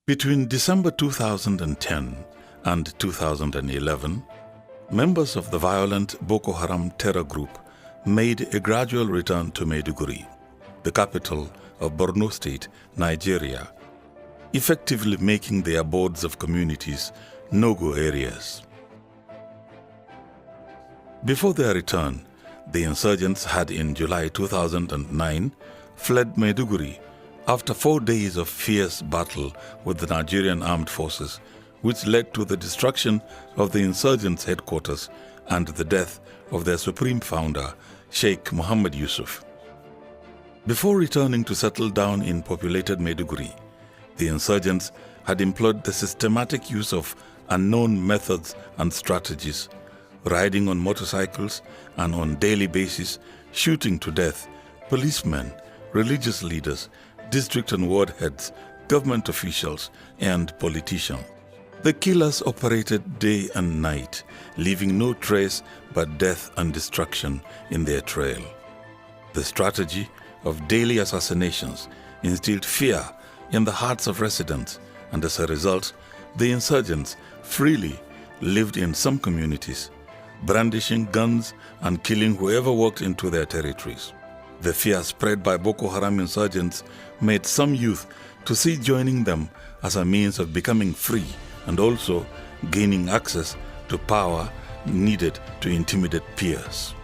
Between December 2010 and 2011, members of the violent Boko Haram terror group made a gradual return to Maiduguri, the capital of Borno State, Nigeria, effectively making the abodes of communities no-go areas. Before their return, the insurgents had in July 2009 fled Maiduguri after 4 days of fierce battle with the Nigerian armed forces, which led to the destruction of the insurgents' headquarters and the death of their supreme founder, Sheikh Mohammed Yusuf. Before returning to settle down in populated Maiduguri, the insurgents had employed the systematic use of unknown methods and strategies, riding on motorcycles and on daily basis shooting to death policemen, religious leaders, district and ward heads, government officials, and politicians. The killers operated day and night, leaving no trace but death and destruction in their trail. The strategy of daily assassinations instilled fear in the hearts of residents, and as a result, the insurgents freely lived in some communities, brandishing guns and killing whoever walked into their territories. The fear spread by Boko Haram insurgents made some youth to see joining them as a means of becoming free and also gaining access to power needed to intimidate peers.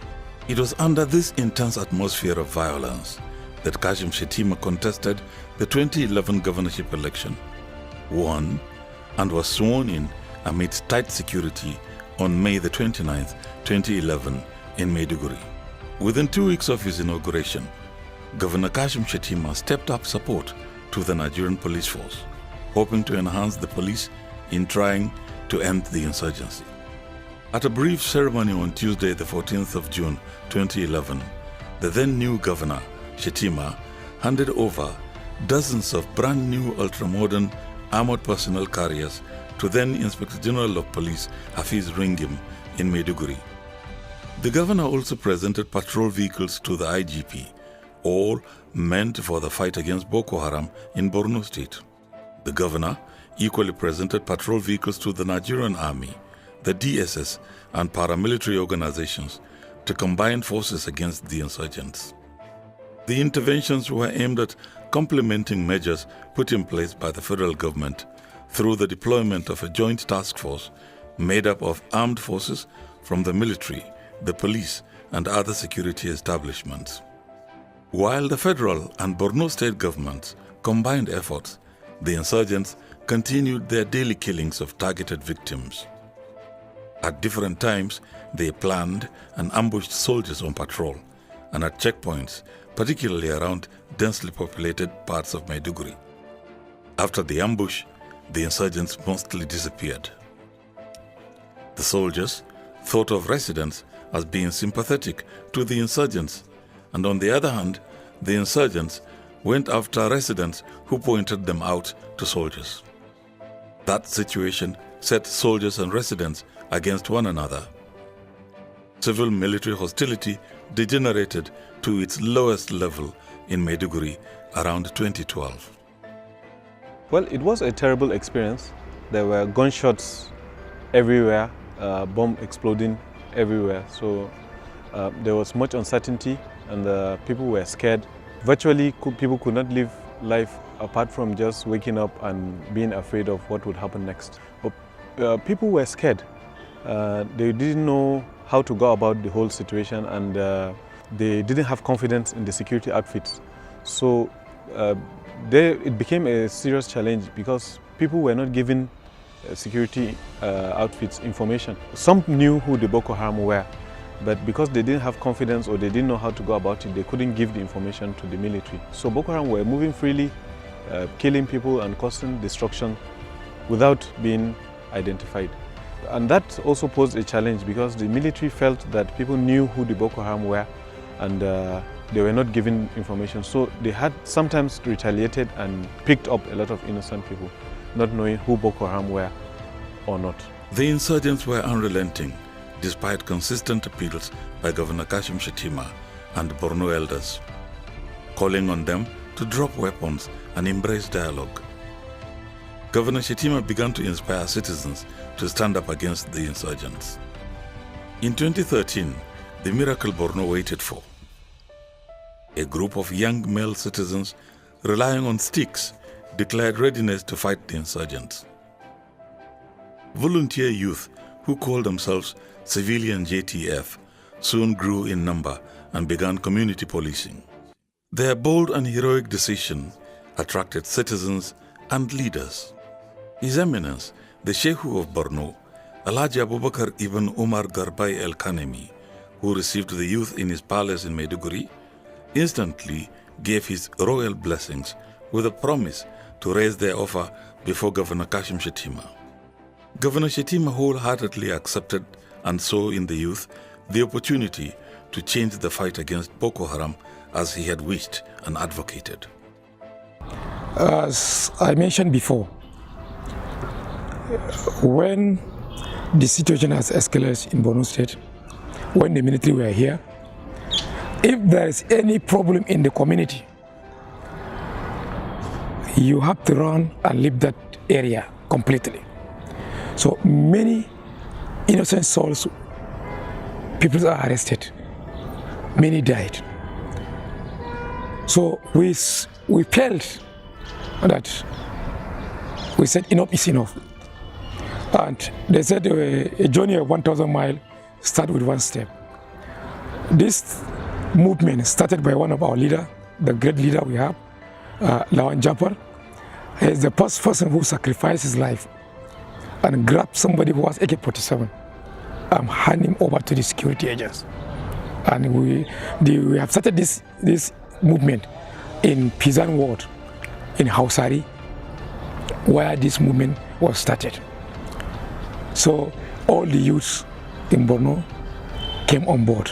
It was under this intense atmosphere of violence that Kashim Shettima contested the 2011 governorship election, won, and was sworn in amidst tight security on May the 29th, 2011 in Maiduguri. Within 2 weeks of his inauguration, Governor Kashim Shettima stepped up support to the Nigerian police force, hoping to enhance the police in trying to end the insurgency. At a brief ceremony on Tuesday, the 14th of June 2011, the then new governor, Shettima, handed over dozens of brand new ultra-modern armored personnel carriers to then Inspector General of Police Hafiz Ringim in Maiduguri. The governor also presented patrol vehicles to the IGP, all meant for the fight against Boko Haram in Borno State. The governor equally presented patrol vehicles to the Nigerian Army, the DSS, and paramilitary organizations to combine forces against the insurgents. The interventions were aimed at complementing measures put in place by the federal government through the deployment of a joint task force made up of armed forces from the military, the police, and other security establishments. While the federal and Borno state governments combined efforts, the insurgents continued their daily killings of targeted victims. At different times, they planned and ambushed soldiers on patrol and at checkpoints, particularly around densely populated parts of Maiduguri. After the ambush, the insurgents mostly disappeared. The soldiers thought of residents as being sympathetic to the insurgents, and on the other hand, the insurgents went after residents who pointed them out to soldiers. That situation set soldiers and residents against one another. Civil-military hostility degenerated to its lowest level in Maiduguri around 2012. Well, it was a terrible experience. There were gunshots everywhere, bomb exploding everywhere. So there was much uncertainty and people were scared. Virtually, people could not live life apart from just waking up and being afraid of what would happen next. But people were scared. They didn't know how to go about the whole situation, and they didn't have confidence in the security outfits. So it became a serious challenge because people were not given security outfits information. Some knew who the Boko Haram were, but because they didn't have confidence or they didn't know how to go about it, they couldn't give the information to the military. So Boko Haram were moving freely, killing people and causing destruction without being identified. And that also posed a challenge because the military felt that people knew who the Boko Haram were and they were not given information. So they had sometimes retaliated and picked up a lot of innocent people, not knowing who Boko Haram were or not. The insurgents were unrelenting, despite consistent appeals by Governor Kashim Shettima and Borno elders, calling on them to drop weapons and embrace dialogue. Governor Shettima began to inspire citizens to stand up against the insurgents. In 2013, the miracle Borno waited for. A group of young male citizens relying on sticks declared readiness to fight the insurgents. Volunteer youth who called themselves Civilian JTF soon grew in number and began community policing. Their bold and heroic decision attracted citizens and leaders. His Eminence, the Shehu of Borno, Alhaji Abubakar Ibn Umar Garbai El Kanemi, who received the youth in his palace in Maiduguri, instantly gave his royal blessings with a promise to raise their offer before Governor Kashim Shettima. Governor Shettima wholeheartedly accepted and saw in the youth the opportunity to change the fight against Boko Haram as he had wished and advocated. As I mentioned before, when the situation has escalated in Borno State, when the military were here, if there is any problem in the community, you have to run and leave that area completely. So many innocent souls, people are arrested, many died. So we felt that we said enough is enough. And they said a journey of 1,000 miles starts with one step. This movement started by one of our leaders, the great leader we have, Lawan Japar. He is the first person who sacrificed his life and grabbed somebody who was AK-47 and hand him over to the security agents. And we have started this movement in Pizan Ward, in Hausari, where this movement was started. So all the youths in Borno came on board,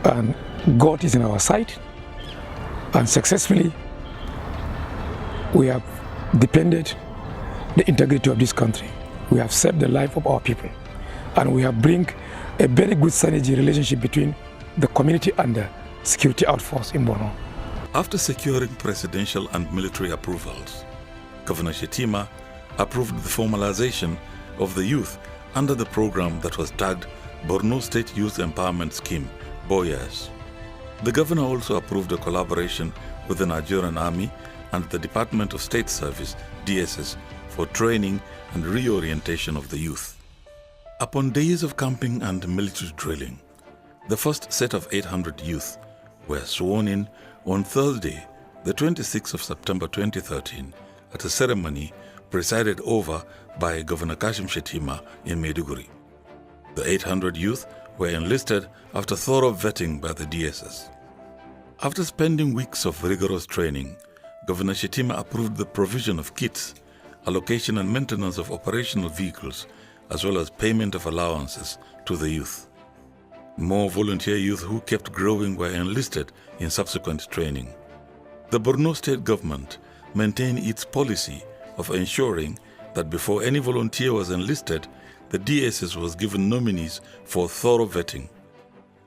and God is in our side, and successfully we have defended the integrity of this country. We have saved the life of our people, and we have bring a very good synergy relationship between the community and the security outforce in Borno. After securing presidential and military approvals, Governor Shettima approved the formalization of the youth under the program that was tagged Borno State Youth Empowerment Scheme, BOYAS. The governor also approved a collaboration with the Nigerian Army and the Department of State Service, DSS, for training and reorientation of the youth. Upon days of camping and military drilling, the first set of 800 youth were sworn in on Thursday, the 26th of September 2013, at a ceremony presided over by Governor Kashim Shettima in Maiduguri. The 800 youth were enlisted after thorough vetting by the DSS. After spending weeks of rigorous training, Governor Shettima approved the provision of kits, allocation and maintenance of operational vehicles, as well as payment of allowances to the youth. More volunteer youth who kept growing were enlisted in subsequent training. The Borno State government maintained its policy of ensuring that before any volunteer was enlisted, the DSS was given nominees for thorough vetting.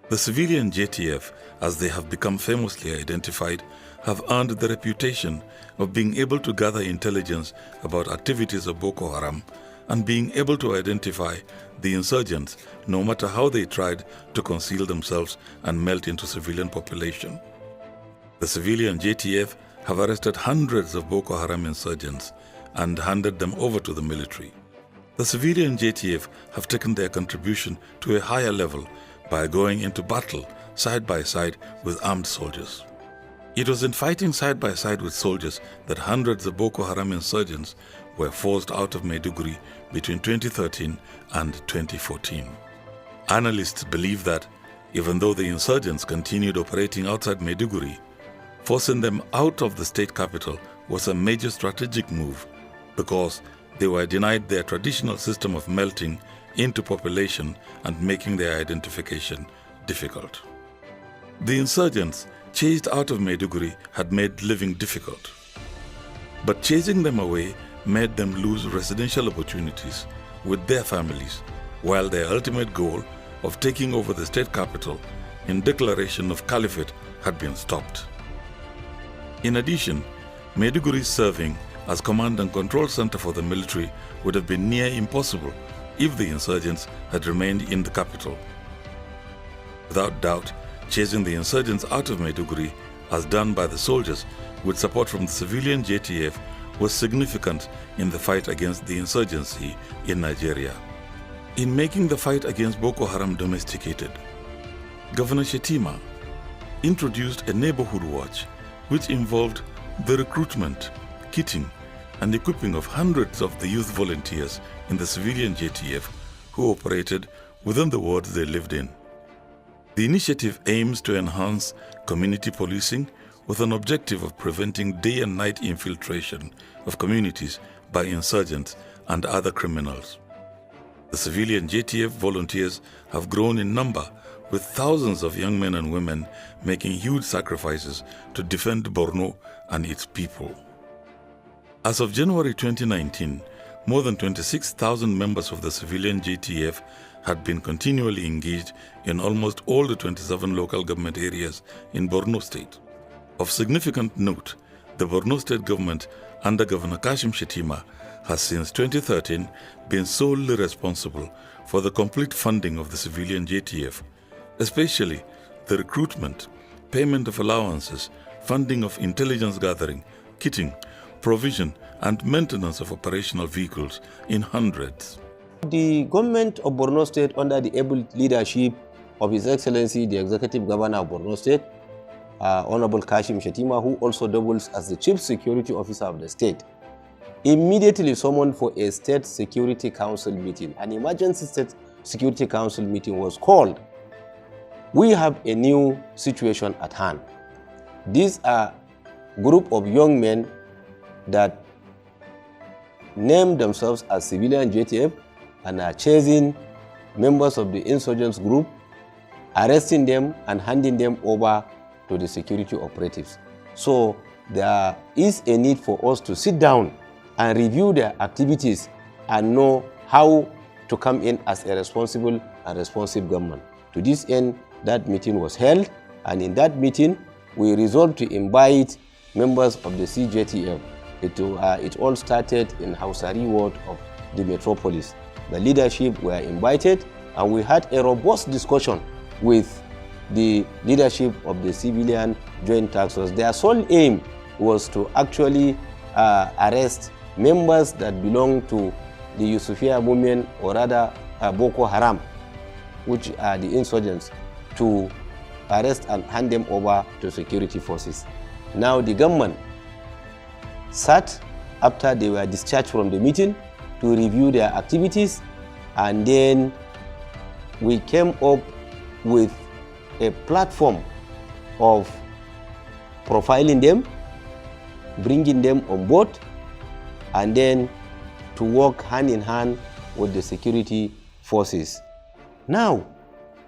The civilian JTF, as they have become famously identified, have earned the reputation of being able to gather intelligence about activities of Boko Haram and being able to identify the insurgents no matter how they tried to conceal themselves and melt into civilian population. The civilian JTF have arrested hundreds of Boko Haram insurgents and handed them over to the military. The civilian JTF have taken their contribution to a higher level by going into battle side by side with armed soldiers. It was in fighting side by side with soldiers that hundreds of Boko Haram insurgents were forced out of Maiduguri between 2013 and 2014. Analysts believe that even though the insurgents continued operating outside Maiduguri, forcing them out of the state capital was a major strategic move because they were denied their traditional system of melting into population and making their identification difficult. The insurgents chased out of Maiduguri had made living difficult, but chasing them away made them lose residential opportunities with their families, while their ultimate goal of taking over the state capital in declaration of caliphate had been stopped. In addition, Maiduguri's serving as command and control center for the military would have been near impossible if the insurgents had remained in the capital. Without doubt, chasing the insurgents out of Maiduguri, as done by the soldiers with support from the civilian JTF, was significant in the fight against the insurgency in Nigeria. In making the fight against Boko Haram domesticated, Governor Shettima introduced a neighborhood watch which involved the recruitment, kitting, and equipping of hundreds of the youth volunteers in the civilian JTF who operated within the wards they lived in. The initiative aims to enhance community policing with an objective of preventing day and night infiltration of communities by insurgents and other criminals. The civilian JTF volunteers have grown in number, with thousands of young men and women making huge sacrifices to defend Borno and its people. As of January 2019, more than 26,000 members of the civilian JTF had been continually engaged in almost all the 27 local government areas in Borno State. Of significant note, the Borno State government under Governor Kashim Shettima has since 2013 been solely responsible for the complete funding of the civilian JTF, especially the recruitment, payment of allowances, funding of intelligence gathering, kitting, provision and maintenance of operational vehicles in hundreds. The government of Borno State, under the able leadership of His Excellency, the Executive Governor of Borno State, Honorable Kashim Shettima, who also doubles as the Chief Security Officer of the state, immediately summoned for a State Security Council meeting. An emergency State Security Council meeting was called. We have a new situation at hand. These are a group of young men that name themselves as civilian JTF and are chasing members of the insurgents group, arresting them and handing them over to the security operatives. So there is a need for us to sit down and review their activities and know how to come in as a responsible and responsive government. To this end, that meeting was held, and in that meeting, we resolved to invite members of the CJTF. It all started in Hausari ward of the metropolis. The leadership were invited, and we had a robust discussion with the leadership of the civilian joint task force. Their sole aim was to actually arrest members that belong to the Yusufia movement, or rather Boko Haram, which are the insurgents, to arrest and hand them over to security forces. Now the government sat after they were discharged from the meeting to review their activities, and then we came up with a platform of profiling them, bringing them on board, and then to work hand in hand with the security forces. Now,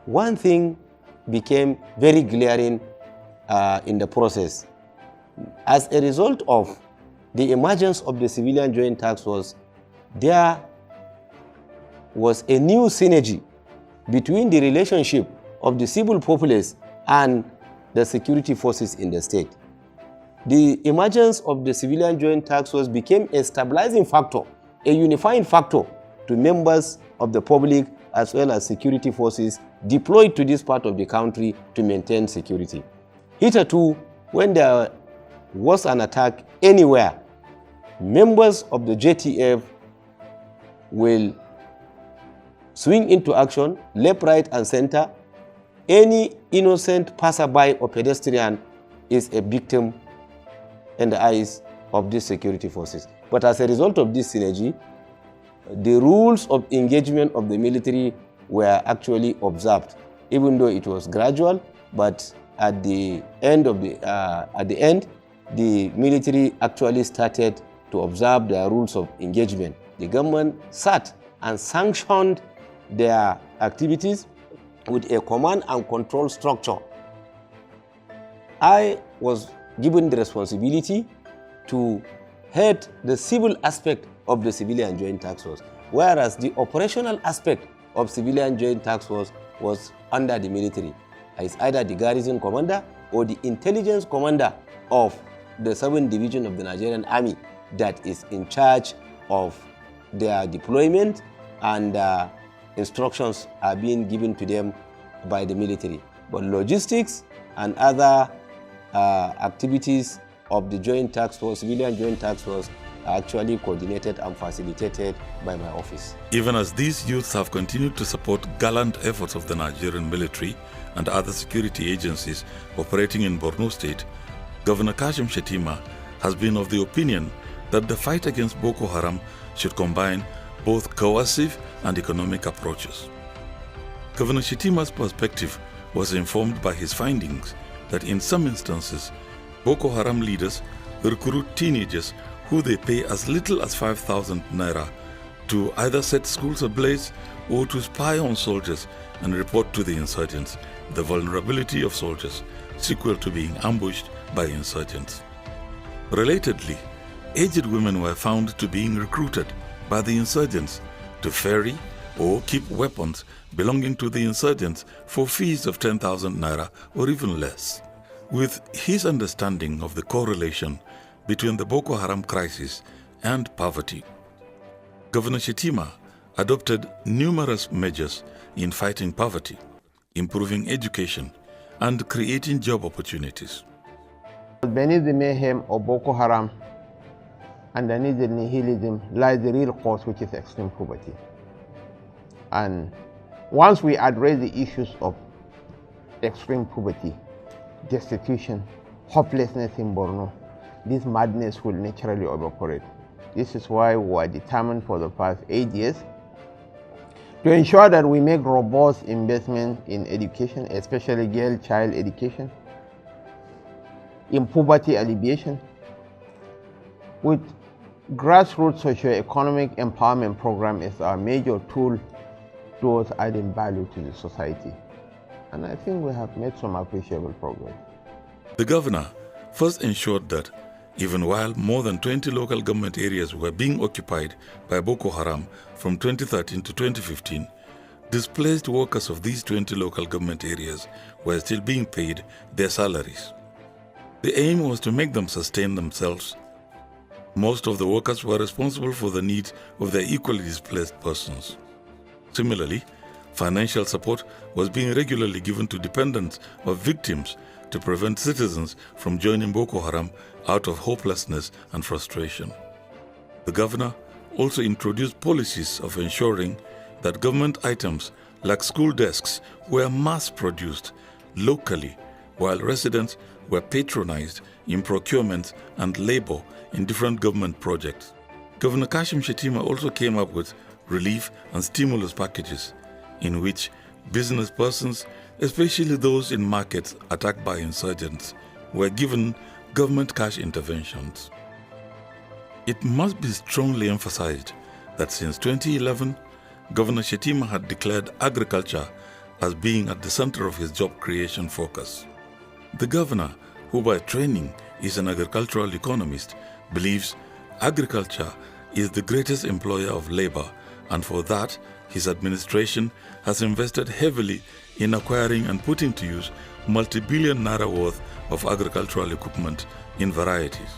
one thing became very glaring in the process. As a result of the emergence of the civilian joint task force, there was a new synergy between the relationship of the civil populace and the security forces in the state. The emergence of the civilian joint task force became a stabilizing factor, a unifying factor to members of the public as well as security forces deployed to this part of the country to maintain security. Hitherto, when there was an attack anywhere, members of the JTF will swing into action, left, right, and center. Any innocent passerby or pedestrian is a victim in the eyes of these security forces. But as a result of this synergy, the rules of engagement of the military were actually observed, even though it was gradual. But at the end, the military actually started to observe their rules of engagement. The government sat and sanctioned their activities with a command and control structure. I was given the responsibility to head the civil aspect of the civilian joint task force, whereas the operational aspect of civilian joint task force was under the military. It's either the garrison commander or the intelligence commander of the 7th Division of the Nigerian Army that is in charge of their deployment, and instructions are being given to them by the military. But logistics and other activities of the Joint Task Force, Civilian Joint Task Force, are actually coordinated and facilitated by my office. Even as these youths have continued to support gallant efforts of the Nigerian military and other security agencies operating in Borno State, Governor Kashim Shettima has been of the opinion that the fight against Boko Haram should combine both coercive and economic approaches. Governor Shettima's perspective was informed by his findings that in some instances, Boko Haram leaders recruit teenagers who they pay as little as 5,000 naira to either set schools ablaze or to spy on soldiers and report to the insurgents the vulnerability of soldiers sequel to being ambushed by insurgents. Relatedly, aged women were found to being recruited by the insurgents to ferry or keep weapons belonging to the insurgents for fees of 10,000 naira or even less. With his understanding of the correlation between the Boko Haram crisis and poverty, Governor Shettima adopted numerous measures in fighting poverty, improving education, and creating job opportunities. Beneath the mayhem of Boko Haram, underneath the nihilism, lies the real cause, which is extreme poverty. And once we address the issues of extreme poverty, destitution, hopelessness in Borno, this madness will naturally evaporate. This is why we are determined for the past 8 years to ensure that we make robust investment in education, especially girl child education, in poverty alleviation, with grassroots socio-economic empowerment program is our major tool towards adding value to the society. And I think we have made some appreciable progress. The governor first ensured that even while more than 20 local government areas were being occupied by Boko Haram from 2013 to 2015, displaced workers of these 20 local government areas were still being paid their salaries. The aim was to make them sustain themselves. Most of the workers were responsible for the needs of their equally displaced persons. Similarly, financial support was being regularly given to dependents of victims to prevent citizens from joining Boko Haram out of hopelessness and frustration. The governor also introduced policies of ensuring that government items like school desks were mass-produced locally, while residents were patronized in procurement and labor in different government projects. Governor Kashim Shettima also came up with relief and stimulus packages in which business persons, especially those in markets attacked by insurgents, were given government cash interventions. It must be strongly emphasized that since 2011, Governor Shettima had declared agriculture as being at the center of his job creation focus. The governor, who by training is an agricultural economist, believes agriculture is the greatest employer of labor, and for that, his administration has invested heavily in acquiring and putting to use multi-billion naira worth of agricultural equipment in varieties.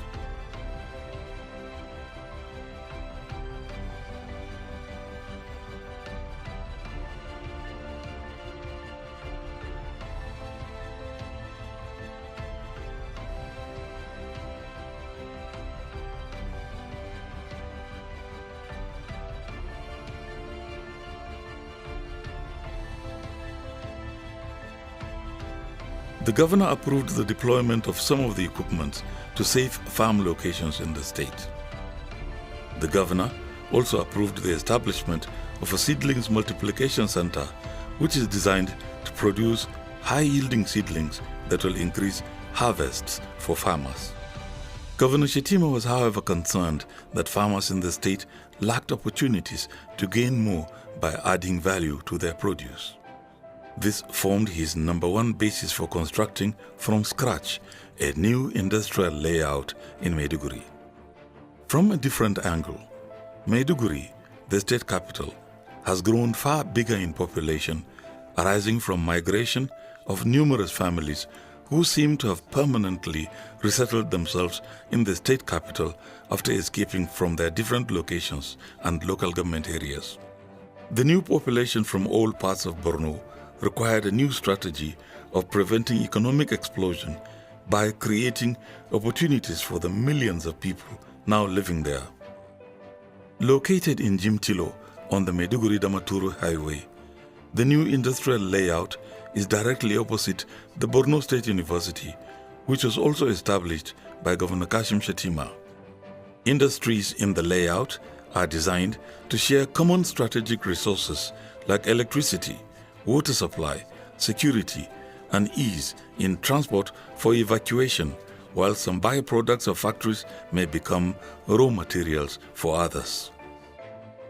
The governor approved the deployment of some of the equipment to safe farm locations in the state. The governor also approved the establishment of a seedlings multiplication center, which is designed to produce high-yielding seedlings that will increase harvests for farmers. Governor Shettima was, however, concerned that farmers in the state lacked opportunities to gain more by adding value to their produce. This formed his number one basis for constructing from scratch a new industrial layout in Maiduguri. From a different angle, Maiduguri, the state capital, has grown far bigger in population, arising from migration of numerous families who seem to have permanently resettled themselves in the state capital after escaping from their different locations and local government areas. The new population from all parts of Borno required a new strategy of preventing economic explosion by creating opportunities for the millions of people now living there. Located in Jimtilo on the Maiduguri-Damaturu Highway, the new industrial layout is directly opposite the Borno State University, which was also established by Governor Kashim Shettima. Industries in the layout are designed to share common strategic resources like electricity, water supply, security, and ease in transport for evacuation, while some byproducts of factories may become raw materials for others.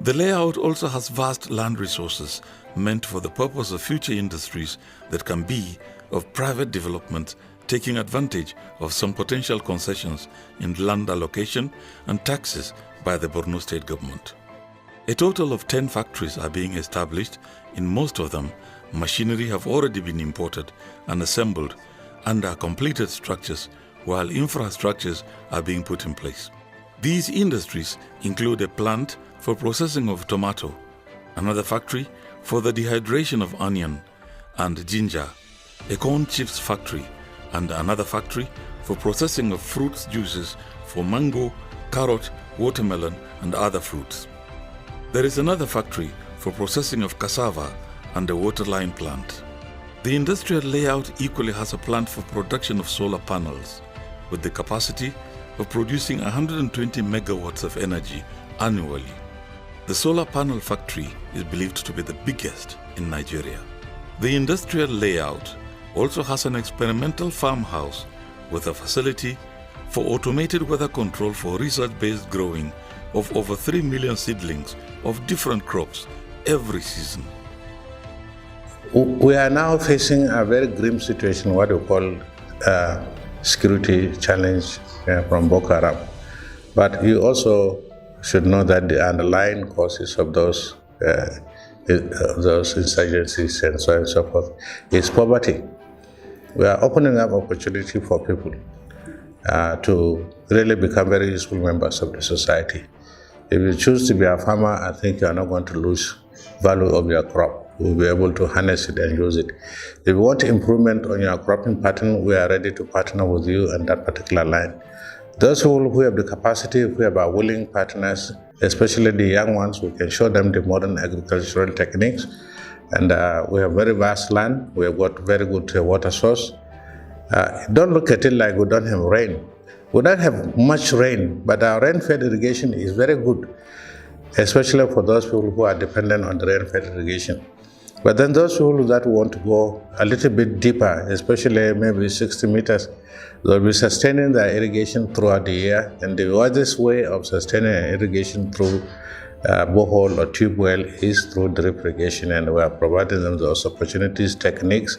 The layout also has vast land resources meant for the purpose of future industries that can be of private development, taking advantage of some potential concessions in land allocation and taxes by the Borno State government. A total of 10 factories are being established. In most of them, machinery have already been imported and assembled and are completed structures, while infrastructures are being put in place. These industries include a plant for processing of tomato, another factory for the dehydration of onion and ginger, a corn chips factory, and another factory for processing of fruits juices for mango, carrot, watermelon, and other fruits. There is another factory for processing of cassava and a waterline plant. The industrial layout equally has a plant for production of solar panels, with the capacity of producing 120 megawatts of energy annually. The solar panel factory is believed to be the biggest in Nigeria. The industrial layout also has an experimental farmhouse with a facility for automated weather control for research-based growing of over 3 million seedlings of different crops every season. We are now facing a very grim situation, what we call security challenge from Boko Haram. But you also should know that the underlying causes of those insurgencies and so on and so forth is poverty. We are opening up opportunity for people to really become very useful members of the society. If you choose to be a farmer, I think you are not going to lose value of your crop. You will be able to harness it and use it. If you want improvement on your cropping pattern, we are ready to partner with you on that particular line. Those who have the capacity, who are willing partners, especially the young ones, we can show them the modern agricultural techniques. And we have very vast land. We have got very good water source. Don't look at it like we don't have rain. We don't have much rain, but our rain-fed irrigation is very good, especially for those people who are dependent on the rain-fed irrigation. But then those people that want to go a little bit deeper, especially maybe 60 meters, they'll be sustaining their irrigation throughout the year. And the wisest way of sustaining irrigation through borehole or tube well is through drip irrigation, and we are providing them those opportunities, techniques,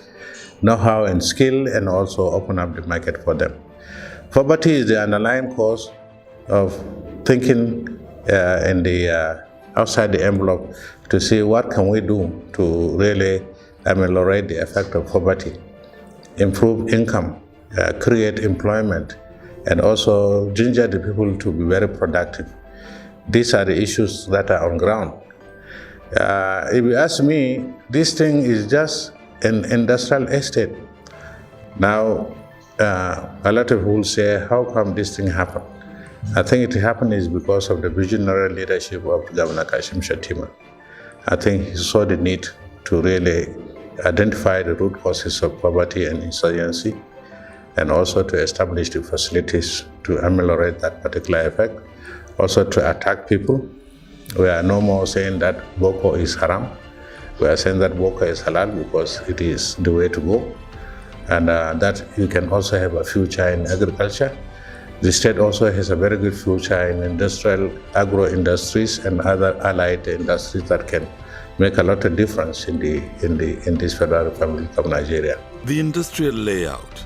know-how and skill, and also open up the market for them. Poverty is the underlying cause of thinking in the outside the envelope to see what can we do to really ameliorate the effect of poverty, improve income, create employment, and also ginger the people to be very productive. These are the issues that are on ground. If you ask me, this thing is just an industrial estate. Now, a lot of people will say, how come this thing happened? I think it happened is because of the visionary leadership of Governor Kashim Shettima. I think he saw the need to really identify the root causes of poverty and insurgency, and also to establish the facilities to ameliorate that particular effect, also to attack people. We are no more saying that Boko is haram. We are saying that Boko is halal because it is the way to go, and that you can also have a future in agriculture. The state also has a very good future in industrial, agro-industries and other allied industries that can make a lot of difference in this Federal Republic of Nigeria. The industrial layout,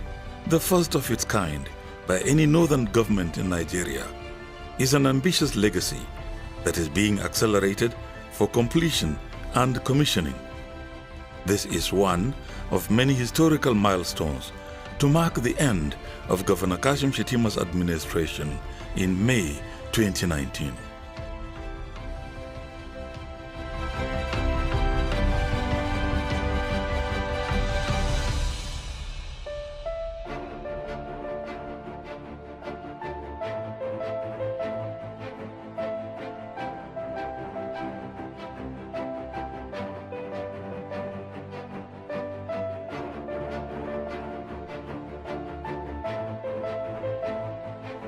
the first of its kind by any northern government in Nigeria, is an ambitious legacy that is being accelerated for completion and commissioning. This is one of many historical milestones to mark the end of Governor Kashim Shettima's administration in May 2019.